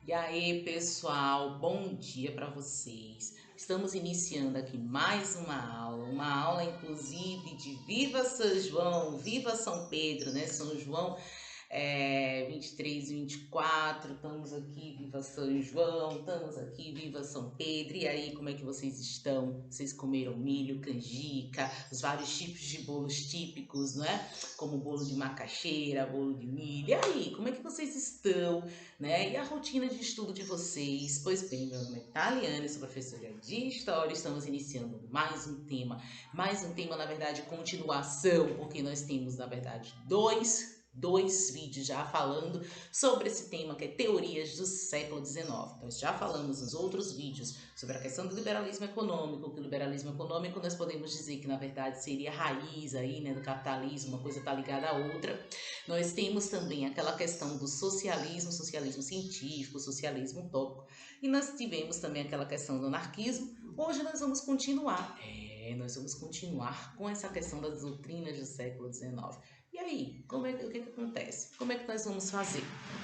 E aí, pessoal, bom dia para vocês. Estamos iniciando aqui mais uma aula inclusive de Viva São João, Viva São Pedro, né? São João 23, 24, estamos aqui, Viva São João, estamos aqui, Viva São Pedro. E aí, como é que vocês estão? Vocês comeram milho, canjica, os vários tipos de bolos típicos, não é? Como bolo de macaxeira, bolo de milho. E aí, como é que vocês estão, né? E a rotina de estudo de vocês? Pois bem, meu nome é Taliane, sou professora de História, estamos iniciando mais um tema, na verdade, continuação, porque nós temos, na verdade, dois vídeos já falando sobre esse tema, que é teorias do século XIX. Nós já falamos nos outros vídeos sobre a questão do liberalismo econômico, que o liberalismo econômico nós podemos dizer que na verdade seria a raiz aí, né, do capitalismo, uma coisa está ligada à outra. Nós temos também aquela questão do socialismo, socialismo científico, socialismo utópico, e nós tivemos também aquela questão do anarquismo. Hoje nós vamos continuar, nós vamos continuar com essa questão das doutrinas do século XIX. E aí, o que acontece? Como é que nós vamos fazer?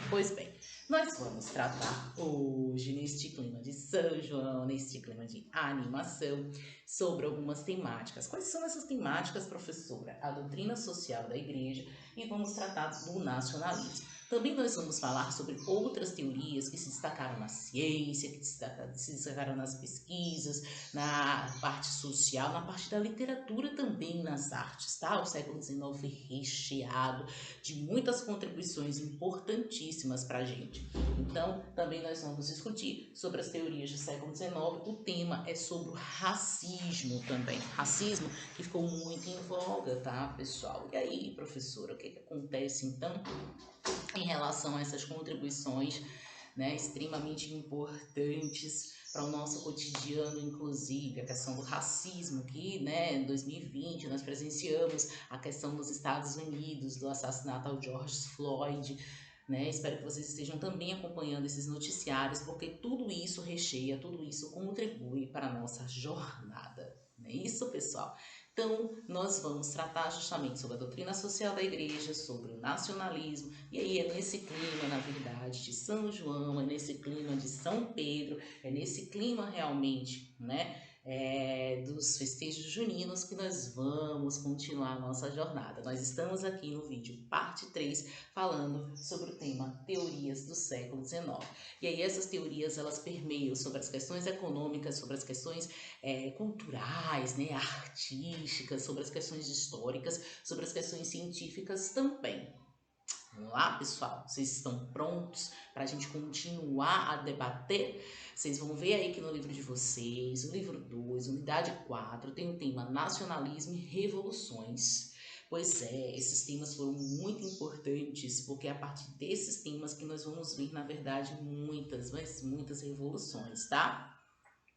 Pois bem, nós vamos tratar hoje, neste clima de São João, neste clima de animação, sobre algumas temáticas. Quais são essas temáticas, professora? A doutrina social da igreja, e vamos tratar do nacionalismo. Também nós vamos falar sobre outras teorias que se destacaram na ciência, que se destacaram nas pesquisas, na parte social, na parte da literatura também, nas artes, tá? O século XIX foi recheado de muitas contribuições importantíssimas para a gente. Então, também nós vamos discutir sobre as teorias do século XIX. O tema é sobre o racismo também. Racismo que ficou muito em voga, tá, pessoal? E aí, professora, o que acontece, então, em relação a essas contribuições, né, extremamente importantes para o nosso cotidiano, inclusive a questão do racismo, que, né, em 2020 nós presenciamos a questão dos Estados Unidos, do assassinato ao George Floyd, né? Espero que vocês estejam também acompanhando esses noticiários, porque tudo isso recheia, tudo isso contribui para a nossa jornada. Não é isso, pessoal? Então, nós vamos tratar justamente sobre a doutrina social da igreja, sobre o nacionalismo, e aí é nesse clima, na verdade, de São João, é nesse clima de São Pedro, é nesse clima realmente, né, dos festejos juninos que nós vamos continuar a nossa jornada. Nós estamos aqui no vídeo parte 3 falando sobre o tema teorias do século XIX. E aí essas teorias, elas permeiam sobre as questões econômicas, sobre as questões culturais, né, artísticas, sobre as questões históricas, sobre as questões científicas também. Vamos lá, pessoal? Vocês estão prontos para a gente continuar a debater? Vocês vão ver aí que no livro de vocês, o livro 2, unidade 4, tem o tema nacionalismo e revoluções. Pois é, esses temas foram muito importantes, porque é a partir desses temas que nós vamos ver, na verdade, muitas revoluções, tá?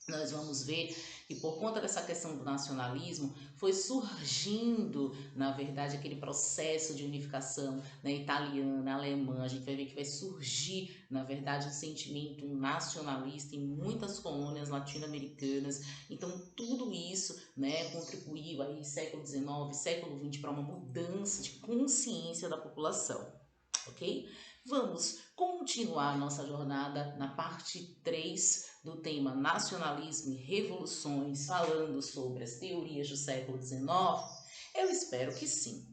Nós vamos ver que por conta dessa questão do nacionalismo foi surgindo, na verdade, aquele processo de unificação, né, italiana, alemã. A gente vai ver que vai surgir, na verdade, um sentimento nacionalista em muitas colônias latino-americanas. Então, tudo isso, né, contribuiu aí século XIX, século XX para uma mudança de consciência da população, ok? Vamos continuar a nossa jornada na parte 3 do tema nacionalismo e revoluções, falando sobre as teorias do século XIX? Eu espero que sim.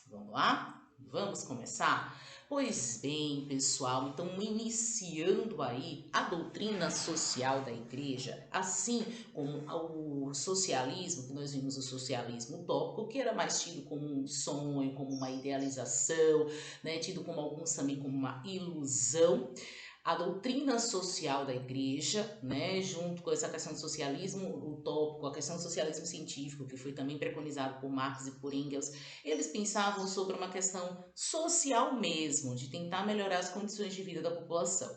Vamos lá? Vamos começar? Pois bem, pessoal, então iniciando aí a doutrina social da igreja, assim como o socialismo, que nós vimos o socialismo utópico, que era mais tido como um sonho, como uma idealização, né, tido como alguns também como uma ilusão. A doutrina social da igreja, né, junto com essa questão do socialismo utópico, a questão do socialismo científico, que foi também preconizado por Marx e por Engels, eles pensavam sobre uma questão social mesmo, de tentar melhorar as condições de vida da população.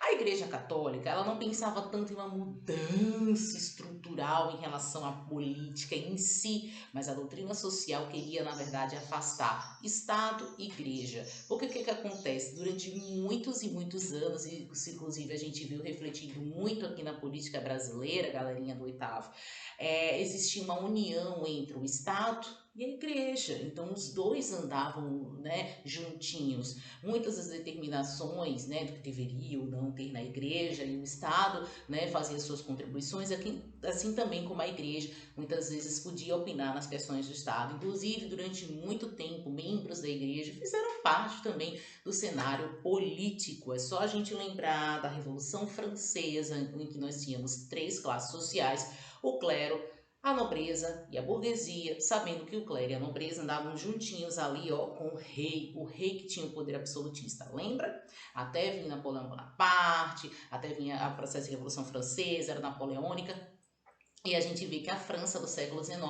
A Igreja Católica, ela não pensava tanto em uma mudança estrutural em relação à política em si, mas a doutrina social queria, na verdade, afastar Estado e Igreja. Porque o que acontece? Durante muitos e muitos anos, e inclusive a gente viu refletido muito aqui na política brasileira, galerinha do oitavo, existia uma união entre o Estado e a igreja. Então os dois andavam, né, juntinhos. Muitas das determinações, né, do que deveria ou não ter na igreja, e o Estado, né, fazia suas contribuições, assim também como a igreja muitas vezes podia opinar nas questões do Estado. Inclusive, durante muito tempo, membros da igreja fizeram parte também do cenário político. É só a gente lembrar da Revolução Francesa, em que nós tínhamos três classes sociais: o clero, a nobreza e a burguesia, sabendo que o clero e a nobreza andavam juntinhos ali, ó, com o rei que tinha o poder absolutista. Lembra? Até vinha Napoleão Bonaparte, até vinha o processo de Revolução Francesa, era napoleônica. E a gente vê que a França do século XIX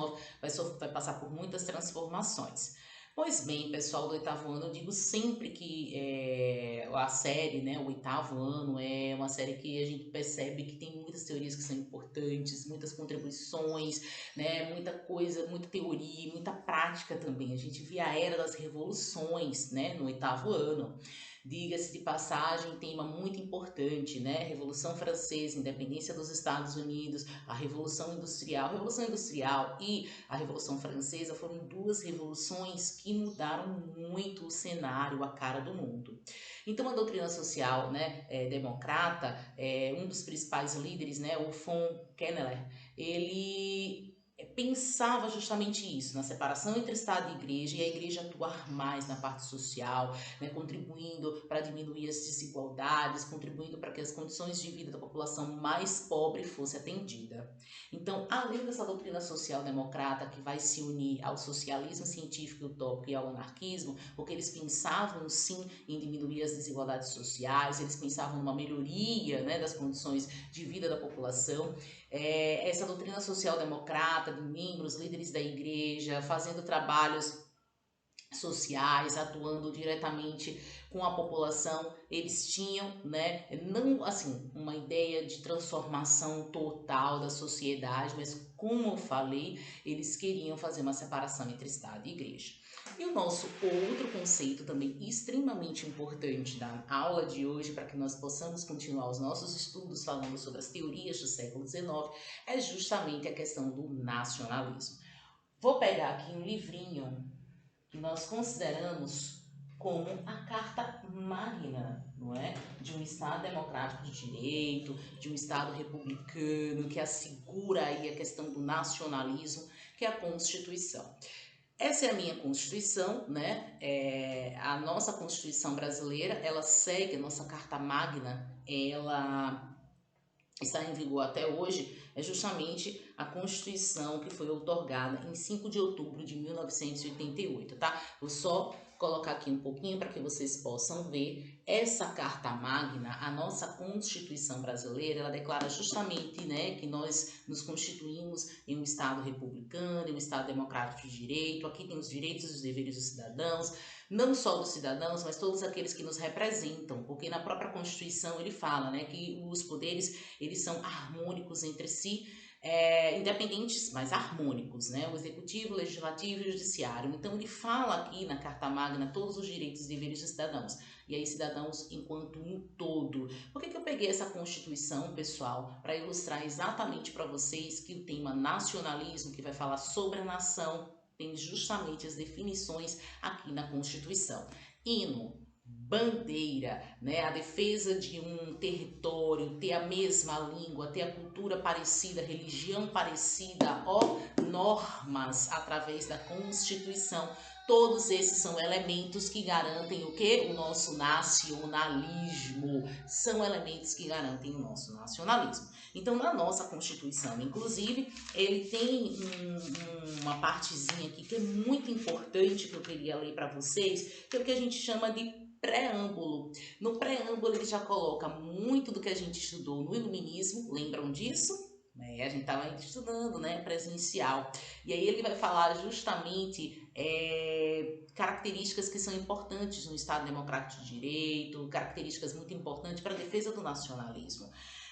vai passar por muitas transformações. Pois bem, pessoal do oitavo ano, eu digo sempre que a série, né, o oitavo ano, é uma série que a gente percebe que tem muitas teorias que são importantes, muitas contribuições, né, muita coisa, muita teoria, muita prática também. A gente vê a era das revoluções, né, no oitavo ano. Diga-se de passagem, tema muito importante, né? Revolução Francesa, independência dos Estados Unidos, a Revolução Industrial e a Revolução Francesa foram duas revoluções que mudaram muito o cenário, a cara do mundo. Então, a doutrina social, né, democrata, um dos principais líderes, né, o von Kenneler, ele pensava justamente isso, na separação entre Estado e Igreja, e a Igreja atuar mais na parte social, né, contribuindo para diminuir as desigualdades, contribuindo para que as condições de vida da população mais pobre fosse atendida. Então, além dessa doutrina social-democrata que vai se unir ao socialismo científico utópico e ao anarquismo, porque eles pensavam sim em diminuir as desigualdades sociais, eles pensavam numa melhoria, né, das condições de vida da população. Essa doutrina social-democrata de membros, líderes da igreja, fazendo trabalhos sociais, atuando diretamente com a população, eles tinham, né, não assim, uma ideia de transformação total da sociedade, mas como eu falei, eles queriam fazer uma separação entre Estado e Igreja. E o nosso outro conceito também extremamente importante da aula de hoje, para que nós possamos continuar os nossos estudos falando sobre as teorias do século XIX, é justamente a questão do nacionalismo. Vou pegar aqui um livrinho que nós consideramos como a Carta Magna, não é? De um Estado democrático de direito, de um Estado republicano, que assegura aí a questão do nacionalismo, que é a Constituição. Essa é a minha Constituição, né? A nossa Constituição brasileira, ela segue a nossa Carta Magna, ela está em vigor até hoje, é justamente a Constituição que foi outorgada em 5 de outubro de 1988, tá? Vou só colocar aqui um pouquinho para que vocês possam ver. Essa Carta Magna, a nossa Constituição brasileira, ela declara justamente, né, que nós nos constituímos em um Estado republicano, em um Estado democrático de direito. Aqui tem os direitos e os deveres dos cidadãos, não só dos cidadãos, mas todos aqueles que nos representam, porque na própria Constituição ele fala, né, que os poderes eles são harmônicos entre si, independentes, mas harmônicos, né? O executivo, o legislativo e o judiciário. Então ele fala aqui na Carta Magna todos os direitos e deveres dos cidadãos. E aí cidadãos enquanto um todo. Por que eu peguei essa Constituição, pessoal? Para ilustrar exatamente para vocês que o tema nacionalismo, que vai falar sobre a nação, tem justamente as definições aqui na Constituição. Hino, bandeira, né? A defesa de um território, ter a mesma língua, ter a cultura parecida, religião parecida, normas através da Constituição. Todos esses são elementos que garantem o que? O nosso nacionalismo. São elementos que garantem o nosso nacionalismo. Então, na nossa Constituição, inclusive, ele tem uma partezinha aqui que é muito importante, que eu queria ler para vocês, que é o que a gente chama de preâmbulo. No preâmbulo ele já coloca muito do que a gente estudou no iluminismo, lembram disso? A gente estava estudando, né, presencial. E aí ele vai falar justamente características que são importantes no Estado Democrático de Direito, características muito importantes para a defesa do nacionalismo.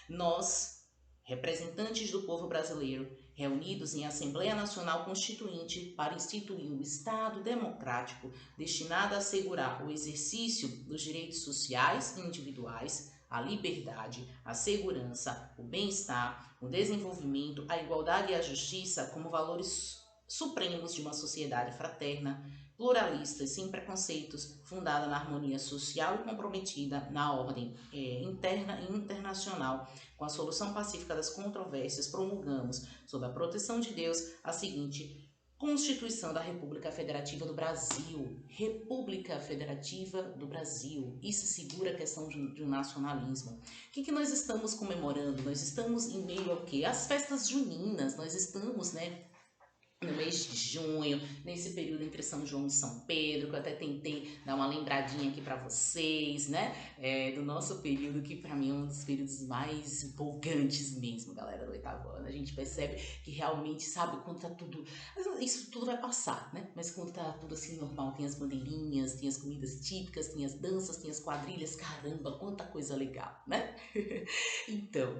Nós, representantes do povo brasileiro, reunidos em Assembleia Nacional Constituinte para instituir um Estado democrático destinado a assegurar o exercício dos direitos sociais e individuais, a liberdade, a segurança, o bem-estar, o desenvolvimento, a igualdade e a justiça como valores supremos de uma sociedade fraterna, pluralista e sem preconceitos, fundada na harmonia social e comprometida na ordem interna e internacional, com a solução pacífica das controvérsias, promulgamos, sob a proteção de Deus, a seguinte Constituição da República Federativa do Brasil. República Federativa do Brasil. Isso segura a questão de um nacionalismo. O que nós estamos comemorando? Nós estamos em meio ao quê? Às festas juninas. Nós estamos, né, no mês de junho, nesse período entre São João e São Pedro, que eu até tentei dar uma lembradinha aqui para vocês, né, do nosso período, que para mim é um dos períodos mais empolgantes mesmo, galera do oitavo ano. A gente percebe que realmente, sabe, quando tá tudo, isso tudo vai passar, né, mas quando tá tudo assim normal, tem as bandeirinhas, tem as comidas típicas, tem as danças, tem as quadrilhas, caramba, quanta coisa legal, né? Então,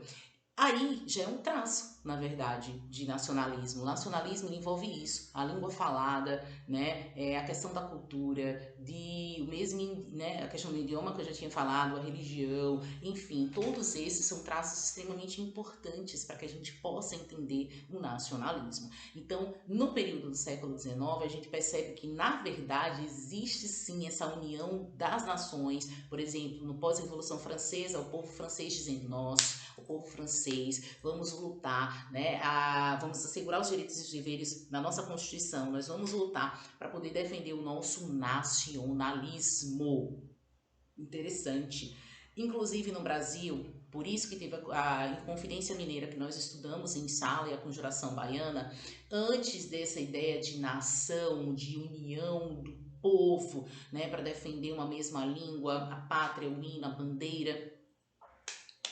aí já é um traço, na verdade, de nacionalismo. O nacionalismo envolve isso, a língua falada, né, a questão da cultura, o mesmo, né, a questão do idioma que eu já tinha falado, a religião, enfim, todos esses são traços extremamente importantes para que a gente possa entender o nacionalismo. Então, no período do século XIX, a gente percebe que, na verdade, existe sim essa união das nações. Por exemplo, no pós-Revolução Francesa, o povo francês dizendo: nós, o povo francês, vamos lutar, né, vamos assegurar os direitos e deveres da nossa Constituição, nós vamos lutar para poder defender o nosso nacionalismo. Interessante. Inclusive no Brasil, por isso que teve a Inconfidência Mineira que nós estudamos em sala e a Conjuração Baiana, antes dessa ideia de nação, de união do povo, né, para defender uma mesma língua, a pátria, o hino, a bandeira,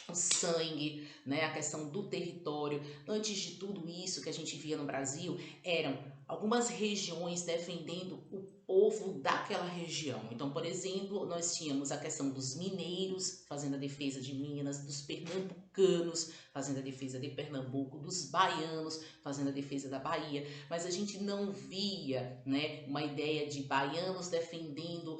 o sangue, né, a questão do território. Antes de tudo isso que a gente via no Brasil, eram algumas regiões defendendo o povo daquela região. Então, por exemplo, nós tínhamos a questão dos mineiros fazendo a defesa de Minas, dos pernambucanos fazendo a defesa de Pernambuco, dos baianos fazendo a defesa da Bahia, mas a gente não via, né, uma ideia de baianos defendendo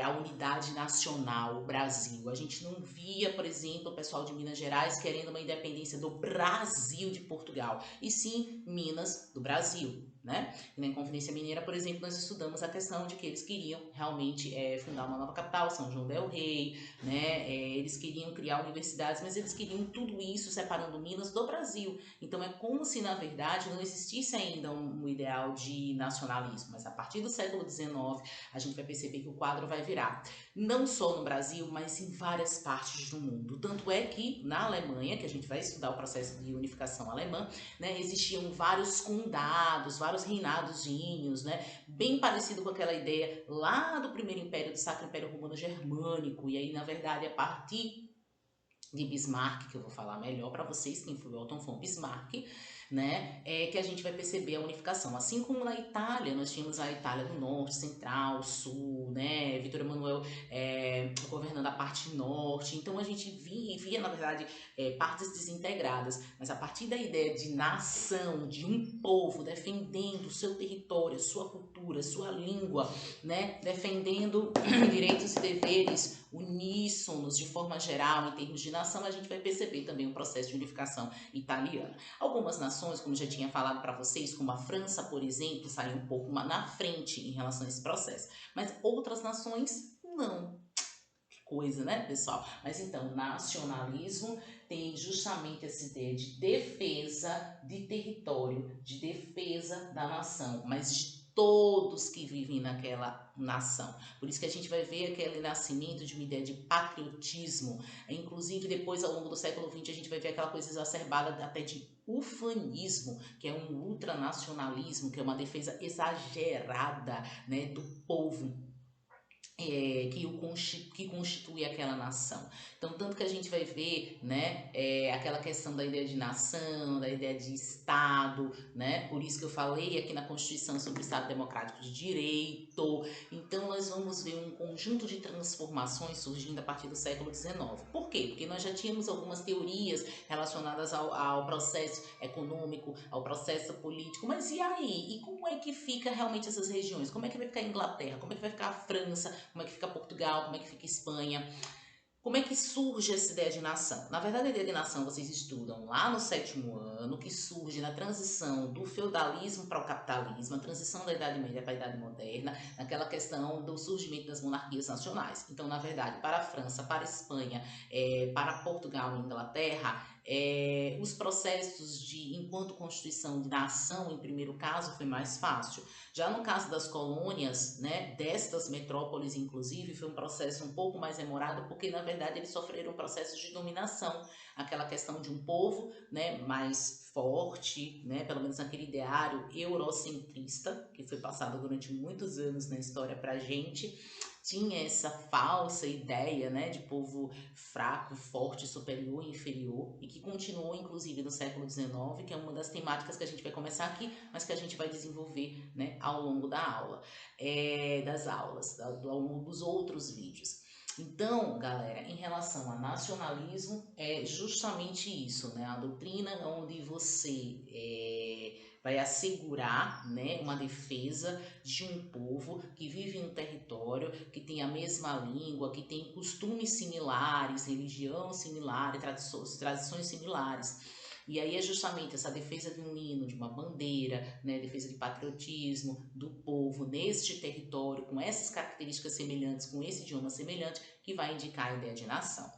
a unidade nacional, o Brasil. A gente não via, por exemplo, o pessoal de Minas Gerais querendo uma independência do Brasil de Portugal, e sim Minas do Brasil. Né? E na Inconfidência Mineira, por exemplo, nós estudamos a questão de que eles queriam realmente fundar uma nova capital, São João del Rei, né? Eles queriam criar universidades, mas eles queriam tudo isso separando Minas do Brasil. Então é como se, na verdade, não existisse ainda um ideal de nacionalismo, mas a partir do século XIX a gente vai perceber que o quadro vai virar. Não só no Brasil, mas em várias partes do mundo. Tanto é que na Alemanha, que a gente vai estudar o processo de unificação alemã, né, existiam vários condados, vários reinadozinhos, né, bem parecido com aquela ideia lá do primeiro império, do Sacro Império Romano Germânico. E aí, na verdade, a partir de Bismarck, que eu vou falar melhor para vocês, quem foi o Otto von Bismarck, né, que a gente vai perceber a unificação. Assim como na Itália, nós tínhamos a Itália do Norte, Central, Sul, né, Vítor Emanuel governando a parte norte. Então a gente via na verdade, partes desintegradas, mas a partir da ideia de nação, de um povo defendendo o seu território, sua cultura, sua língua, né, defendendo direitos e deveres uníssonos de forma geral, em termos de nação, a gente vai perceber também o processo de unificação italiana. Algumas nações, como já tinha falado para vocês, como a França, por exemplo, saíram um pouco na frente em relação a esse processo, mas outras nações não. Que coisa, né, pessoal? Mas então, nacionalismo tem justamente essa ideia de defesa de território, de defesa da nação, mas de todos que vivem naquela nação. Por isso que a gente vai ver aquele nascimento de uma ideia de patriotismo. Inclusive, depois, ao longo do século XX, a gente vai ver aquela coisa exacerbada até de ufanismo, que é um ultranacionalismo, que é uma defesa exagerada, né, do povo. Que constitui aquela nação. Então, tanto que a gente vai ver, né, aquela questão da ideia de nação, da ideia de Estado, né, por isso que eu falei aqui na Constituição sobre o Estado Democrático de Direito. Então, nós vamos ver um conjunto de transformações surgindo a partir do século XIX. Por quê? Porque nós já tínhamos algumas teorias relacionadas ao processo econômico, ao processo político, mas e aí? E como é que fica realmente essas regiões? Como é que vai ficar a Inglaterra? Como é que vai ficar a França? Como é que fica Portugal, como é que fica Espanha. Como é que surge essa ideia de nação? Na verdade, a ideia de nação vocês estudam lá no 7º ano, que surge na transição do feudalismo para o capitalismo, a transição da Idade Média para a Idade Moderna, naquela questão do surgimento das monarquias nacionais. Então, na verdade, para a França, para a Espanha, para Portugal e Inglaterra, os processos de, enquanto constituição de nação, em primeiro caso, foi mais fácil. Já no caso das colônias, né, destas metrópoles, inclusive, foi um processo um pouco mais demorado, porque, na verdade, eles sofreram processos de dominação, aquela questão de um povo, né, mais forte, né, pelo menos naquele ideário eurocentrista, que foi passado durante muitos anos na história pra gente, tinha essa falsa ideia, né, de povo fraco, forte, superior e inferior, e que continuou, inclusive, no século XIX, que é uma das temáticas que a gente vai começar aqui, mas que a gente vai desenvolver, né, ao longo da aula, das aulas, ao longo dos outros vídeos. Então, galera, em relação a nacionalismo, é justamente isso, né? A doutrina onde você vai assegurar, né, uma defesa de um povo que vive em um território, que tem a mesma língua, que tem costumes similares, religião similar, tradições similares. E aí é justamente essa defesa de um hino, de uma bandeira, né, defesa de patriotismo do povo neste território, com essas características semelhantes, com esse idioma semelhante, que vai indicar a ideia de nação.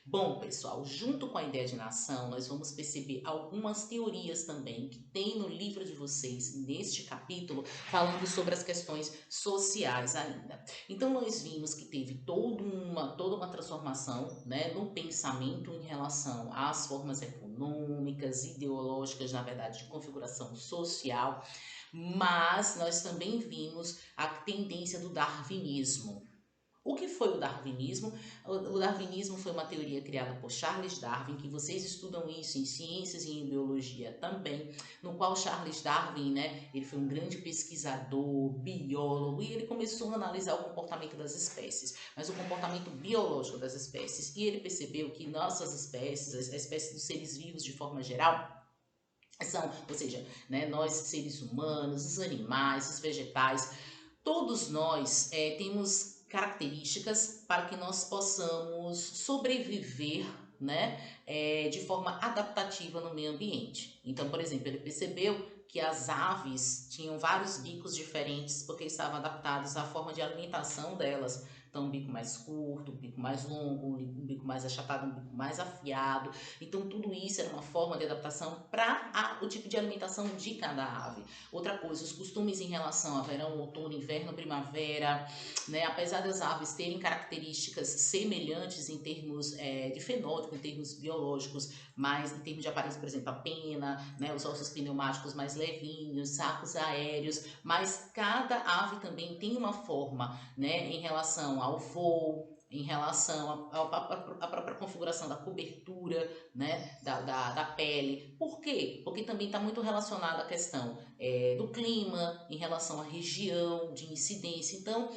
Bom, pessoal, junto com a ideia de nação, nós vamos perceber algumas teorias também que tem no livro de vocês, neste capítulo, falando sobre as questões sociais ainda. Então, nós vimos que teve toda uma transformação, né, no pensamento em relação às formas econômicas, ideológicas, na verdade, de configuração social, mas nós também vimos a tendência do darwinismo. O que foi o darwinismo? O darwinismo foi uma teoria criada por Charles Darwin, que vocês estudam isso em ciências e em biologia também, no qual Charles Darwin, né, ele foi um grande pesquisador, biólogo, e ele começou a analisar o comportamento das espécies, mas o comportamento biológico das espécies, e ele percebeu que nossas espécies, as espécies dos seres vivos de forma geral, ou seja, né, nós seres humanos, os animais, os vegetais, todos nós temos características para que nós possamos sobreviver, né, de forma adaptativa no meio ambiente. Então, por exemplo, ele percebeu que as aves tinham vários bicos diferentes porque estavam adaptados à forma de alimentação delas. Então, um bico mais curto, um bico mais longo, um bico mais achatado, um bico mais afiado. Então, tudo isso era uma forma de adaptação para o tipo de alimentação de cada ave. Outra coisa, os costumes em relação a verão, outono, inverno, primavera, né? Apesar das aves terem características semelhantes em termos de fenótipo, em termos biológicos, mas em termos de aparência, por exemplo, a pena, né? Os ossos pneumáticos mais levinhos, sacos aéreos, mas cada ave também tem uma forma, né, em relação ao voo, em relação à própria configuração da cobertura, né, da pele. Por quê? Porque também está muito relacionado à questão do clima, em relação à região de incidência. Então,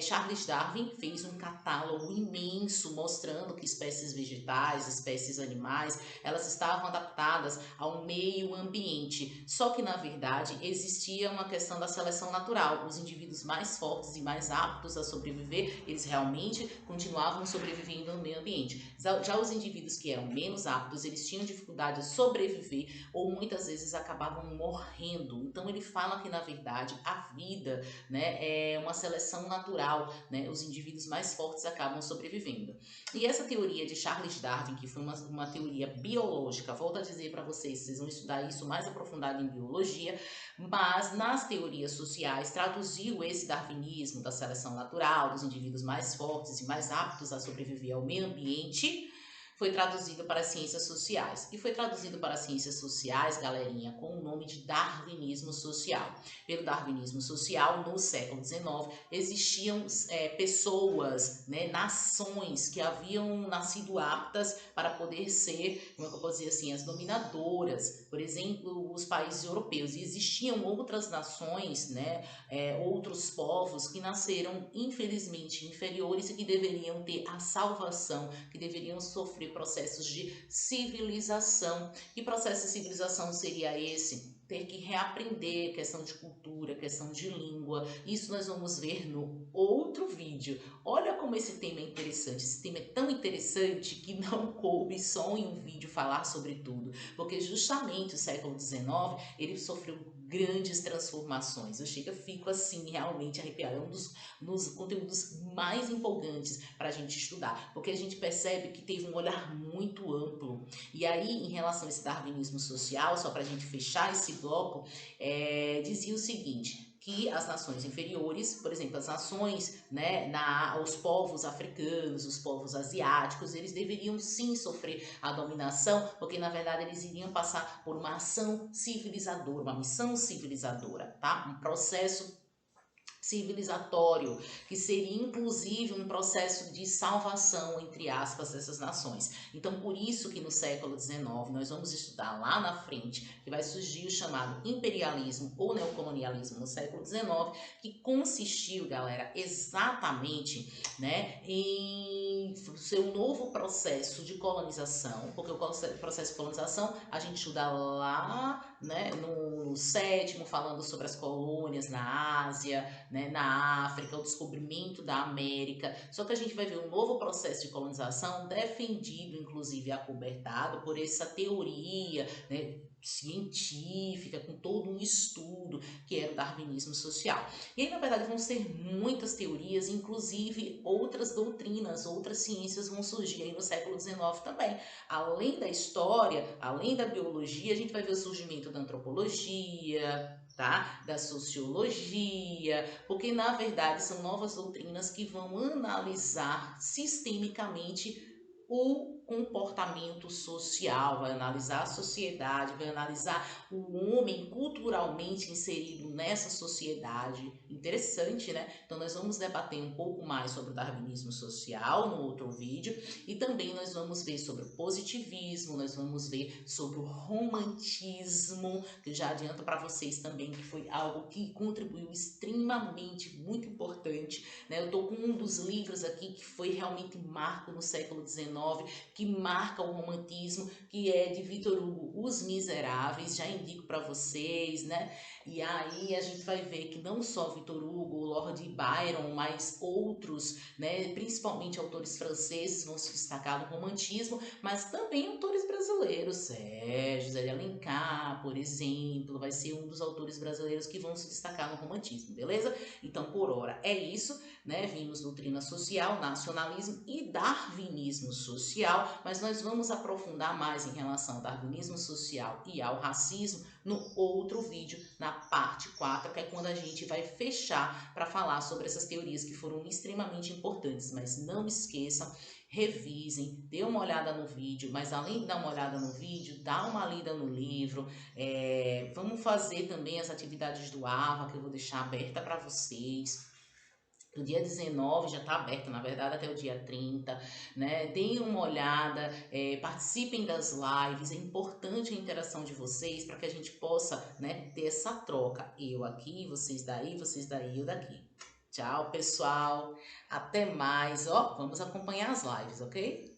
Charles Darwin fez um catálogo imenso mostrando que espécies vegetais, espécies animais, elas estavam adaptadas ao meio ambiente. Só que, na verdade, existia uma questão da seleção natural. Os indivíduos mais fortes e mais aptos a sobreviver, eles realmente continuavam sobrevivendo no meio ambiente. Já os indivíduos que eram menos aptos, eles tinham dificuldade de sobreviver ou muitas vezes acabavam morrendo. Então ele fala que, na verdade, a vida, né, é uma seleção natural, né? Os indivíduos mais fortes acabam sobrevivendo. E essa teoria de Charles Darwin, que foi uma teoria biológica, volto a dizer para vocês, vocês vão estudar isso mais aprofundado em biologia, mas nas teorias sociais traduziu esse darwinismo da seleção natural, dos indivíduos mais fortes e mais aptos a sobreviver ao meio ambiente, foi traduzido para as ciências sociais. E foi traduzido para as ciências sociais, galerinha, com o nome de darwinismo social. Pelo darwinismo social, no século XIX, existiam pessoas, né, nações que haviam nascido aptas para poder ser, como é que eu posso dizer assim, as dominadoras, por exemplo, os países europeus. E existiam outras nações, né, outros povos que nasceram, infelizmente, inferiores e que deveriam ter a salvação, que deveriam sofrer processos de civilização. Que processo de civilização seria esse? ter que reaprender questão de cultura, questão de língua. Isso nós vamos ver no outro vídeo. Olha como esse tema é interessante. Esse tema é tão interessante que não coube só em um vídeo falar sobre tudo, porque justamente o século XIX, ele sofreu grandes transformações. Eu fico assim realmente arrepiada. É um dos conteúdos mais empolgantes para a gente estudar, porque a gente percebe que teve um olhar muito amplo. E aí, em relação a esse darwinismo social, só para a gente fechar esse bloco, dizia o seguinte, que as nações inferiores, por exemplo, as nações, né, os povos africanos, os povos asiáticos, eles deveriam sim sofrer a dominação, porque na verdade eles iriam passar por uma ação civilizadora, uma missão civilizadora, tá? Um processo civilizatório, que seria inclusive um processo de salvação, entre aspas, dessas nações. Então, por isso que no século XIX, nós vamos estudar lá na frente, que vai surgir o chamado imperialismo ou neocolonialismo no século XIX, que consistiu, galera, exatamente, né, em ser um novo processo de colonização, porque o processo de colonização a gente estuda lá, né, no sétimo, falando sobre as colônias na Ásia, né, na África, o descobrimento da América. Só que a gente vai ver um novo processo de colonização defendido, inclusive acobertado por essa teoria, né, científica, com todo um estudo, que era o darwinismo social. E aí, na verdade, vão ser muitas teorias, inclusive outras doutrinas, outras ciências vão surgir aí no século XIX também. Além da história, além da biologia, a gente vai ver o surgimento da antropologia, tá? Da sociologia, porque na verdade são novas doutrinas que vão analisar sistemicamente o comportamento social, vai analisar a sociedade, vai analisar o homem culturalmente inserido nessa sociedade. Interessante, né? Então nós vamos debater um pouco mais sobre o darwinismo social no outro vídeo e também nós vamos ver sobre o positivismo, nós vamos ver sobre o romantismo, que eu já adianto para vocês também que foi algo que contribuiu extremamente, muito importante, né? Eu tô com um dos livros aqui que foi realmente marco no século XIX, que marca o romantismo, que é de Victor Hugo, Os Miseráveis, já indico para vocês, né? E aí a gente vai ver que não só Victor Hugo, Lord Byron, mas outros, né, principalmente autores franceses vão se destacar no romantismo, mas também autores brasileiros, José de Alencar, por exemplo, vai ser um dos autores brasileiros que vão se destacar no romantismo, beleza? Então, por hora é isso, né? Vimos doutrina social, nacionalismo e darwinismo social, mas nós vamos aprofundar mais em relação ao darwinismo social e ao racismo no outro vídeo, na parte 4, que é quando a gente vai fechar para falar sobre essas teorias que foram extremamente importantes, mas não esqueçam, revisem, dê uma olhada no vídeo, mas além de dar uma olhada no vídeo, dá uma lida no livro, vamos fazer também as atividades do AVA, que eu vou deixar aberta para vocês. Do dia 19 já está aberto, na verdade, até o dia 30, né? Deem uma olhada, participem das lives, é importante a interação de vocês para que a gente possa, né, ter essa troca. Eu aqui, vocês daí, eu daqui. Tchau, pessoal. Até mais. Ó, vamos acompanhar as lives, ok?